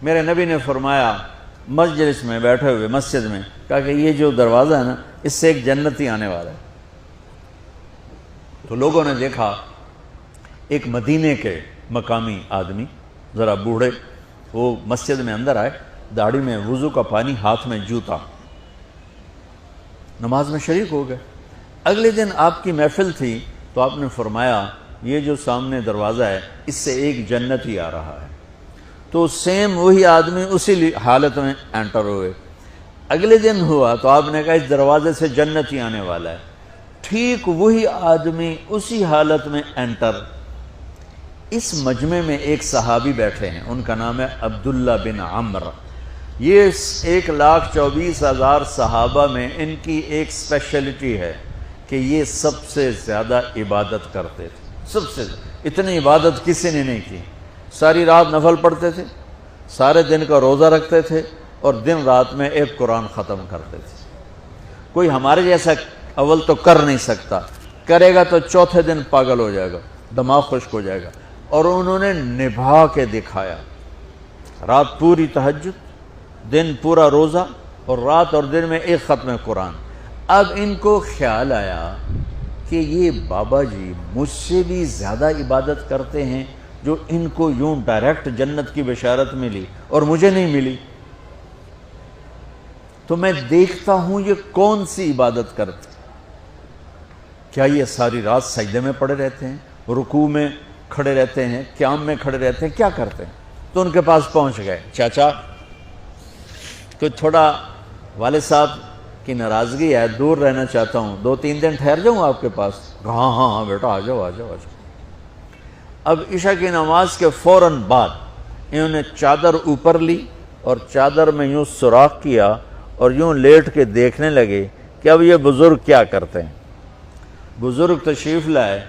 میرے نبی نے فرمایا مجلس میں بیٹھے ہوئے مسجد میں، کہا کہ یہ جو دروازہ ہے نا اس سے ایک جنتی آنے والا ہے۔ تو لوگوں نے دیکھا ایک مدینے کے مقامی آدمی ذرا بوڑھے، وہ مسجد میں اندر آئے، داڑھی میں وضو کا پانی، ہاتھ میں جوتا، نماز میں شریک ہو گئے۔ اگلے دن آپ کی محفل تھی تو آپ نے فرمایا یہ جو سامنے دروازہ ہے اس سے ایک جنتی آ رہا ہے۔ تو سیم وہی آدمی اسی حالت میں انٹر ہوئے۔ اگلے دن ہوا تو آپ نے کہا اس دروازے سے جنتی آنے والا ہے، ٹھیک وہی آدمی اسی حالت میں انٹر۔ اس مجمع میں ایک صحابی بیٹھے ہیں، ان کا نام ہے عبداللہ بن عمرو۔ یہ 1,24,000 صحابہ میں ان کی ایک اسپیشلٹی ہے کہ یہ سب سے زیادہ عبادت کرتے تھے، سب سے اتنی عبادت کسی نے نہیں کی۔ ساری رات نفل پڑھتے تھے، سارے دن کا روزہ رکھتے تھے، اور دن رات میں ایک قرآن ختم کرتے تھے۔ کوئی ہمارے جیسا اول تو کر نہیں سکتا، کرے گا تو چوتھے دن پاگل ہو جائے گا، دماغ خشک ہو جائے گا، اور انہوں نے نبھا کے دکھایا۔ رات پوری تہجد، دن پورا روزہ، اور رات اور دن میں ایک ختم قرآن۔ اب ان کو خیال آیا کہ یہ بابا جی مجھ سے بھی زیادہ عبادت کرتے ہیں، جو ان کو یوں ڈائریکٹ جنت کی بشارت ملی اور مجھے نہیں ملی، تو میں دیکھتا ہوں یہ کون سی عبادت کرتے، کیا یہ ساری رات سجدے میں پڑے رہتے ہیں، رکوع میں کھڑے رہتے ہیں، قیام میں کھڑے رہتے ہیں، کیا کرتے ہیں؟ تو ان کے پاس پہنچ گئے، چاچا تو تھوڑا والد صاحب کی ناراضگی ہے، دور رہنا چاہتا ہوں، 2-3 دن ٹھہر جاؤں آپ کے پاس؟ ہاں ہاں ہاں بیٹا آ جاؤ آ جاؤ آ جاؤ۔ اب عشاء کی نماز کے فوراً بعد انہوں نے چادر اوپر لی اور چادر میں یوں سوراخ کیا اور یوں لیٹ کے دیکھنے لگے کہ اب یہ بزرگ کیا کرتے ہیں۔ بزرگ تشریف لائے،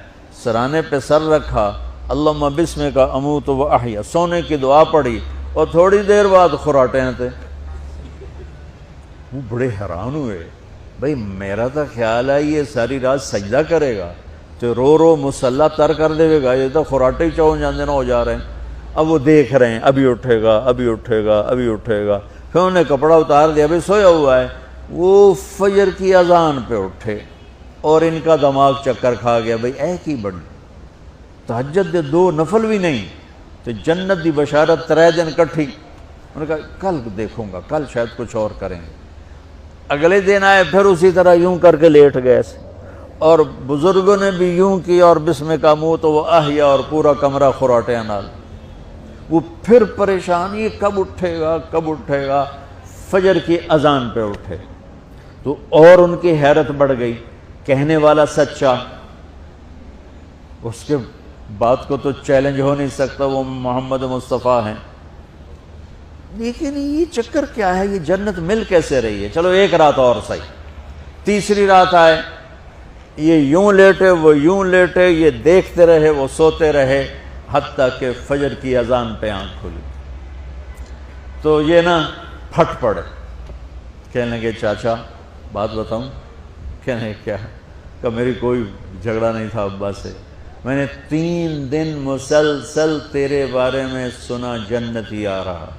سرانے پہ سر رکھا، اللہم بسمک اموت و احیا، سونے کی دعا پڑھی، اور تھوڑی دیر بعد خراٹے تھے۔ وہ بڑے حیران ہوئے، بھئی میرا تو خیال ہے یہ ساری رات سجدہ کرے گا تو رو رو مسلح تر کر دے گا، یہ تو خراٹے ہی چون جاندے نہ ہو جا رہے ہیں۔ اب وہ دیکھ رہے ہیں ابھی اٹھے گا ابھی اٹھے گا ابھی اٹھے گا، پھر انہوں نے کپڑا اتار دیا، ابھی سویا ہوا ہے۔ وہ فجر کی اذان پہ اٹھے اور ان کا دماغ چکر کھا گیا، بھئی اے کی بڑی تہجد دے 2 نفل بھی نہیں تو جنت دی بشارت 3 دن کٹھی۔ انہوں نے کہا کل دیکھوں گا، کل شاید کچھ اور کریں گے۔ اگلے دن آئے، پھر اسی طرح یوں کر کے لیٹ گئے، اور بزرگوں نے بھی یوں کیا، اور بسمک اموت و احیا، اور پورا کمرہ خراٹے نال۔ وہ پھر پریشان، یہ کب اٹھے گا کب اٹھے گا؟ فجر کی اذان پہ اٹھے تو اور ان کی حیرت بڑھ گئی، کہنے والا سچا، اس کے بات کو تو چیلنج ہو نہیں سکتا، وہ محمد مصطفیٰ ہیں، لیکن یہ چکر کیا ہے، یہ جنت مل کیسے رہی ہے؟ چلو ایک رات اور صحیح۔ تیسری رات آئے، یہ یوں لیٹے وہ یوں لیٹے، یہ دیکھتے رہے وہ سوتے رہے، حتیٰ کہ فجر کی اذان پہ آنکھ کھلی تو یہ نا پھٹ پڑے، کہنے لگے چاچا بات بتاؤں؟ کہنے کیا؟ کہ میری کوئی جھگڑا نہیں تھا ابا سے، میں نے 3 دن مسلسل تیرے بارے میں سنا جنتی آ رہا،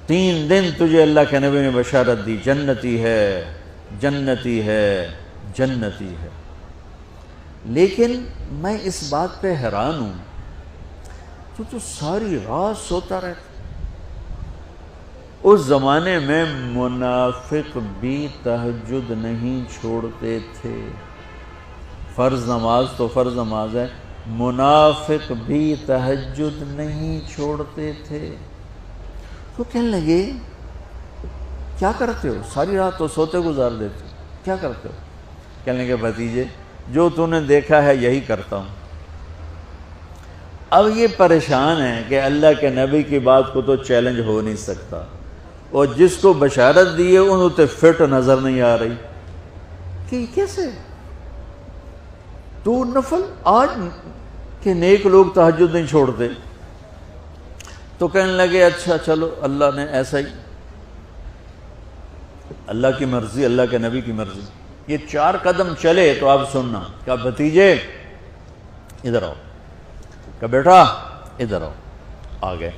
3 دن تجھے اللہ کے نبی نے بشارت دی جنتی ہے جنتی ہے جنتی ہے، لیکن میں اس بات پہ حیران ہوں تو ساری رات سوتا رہتا۔ اس زمانے میں منافق بھی تہجد نہیں چھوڑتے تھے، فرض نماز تو فرض نماز ہے، منافق بھی تہجد نہیں چھوڑتے تھے۔ تو کہنے لگے کیا کرتے ہو؟ ساری رات تو سوتے گزار دیتے ہو، کیا کرتے ہو؟ کہنے لگے بھتیجے جو تو نے دیکھا ہے یہی کرتا ہوں۔ اب یہ پریشان ہے کہ اللہ کے نبی کی بات کو تو چیلنج ہو نہیں سکتا، اور جس کو بشارت دی ہے انہوں تے فٹ نظر نہیں آ رہی کہ کیسے تو نفل آج کہ نیک لوگ تہجد نہیں چھوڑتے۔ تو کہنے لگے اچھا چلو اللہ نے ایسا ہی، اللہ کی مرضی اللہ کے نبی کی مرضی۔ یہ 4 قدم چلے تو آپ سننا، کہا بھتیجے ادھر آؤ، کہا بیٹا ادھر آؤ، آ گئے۔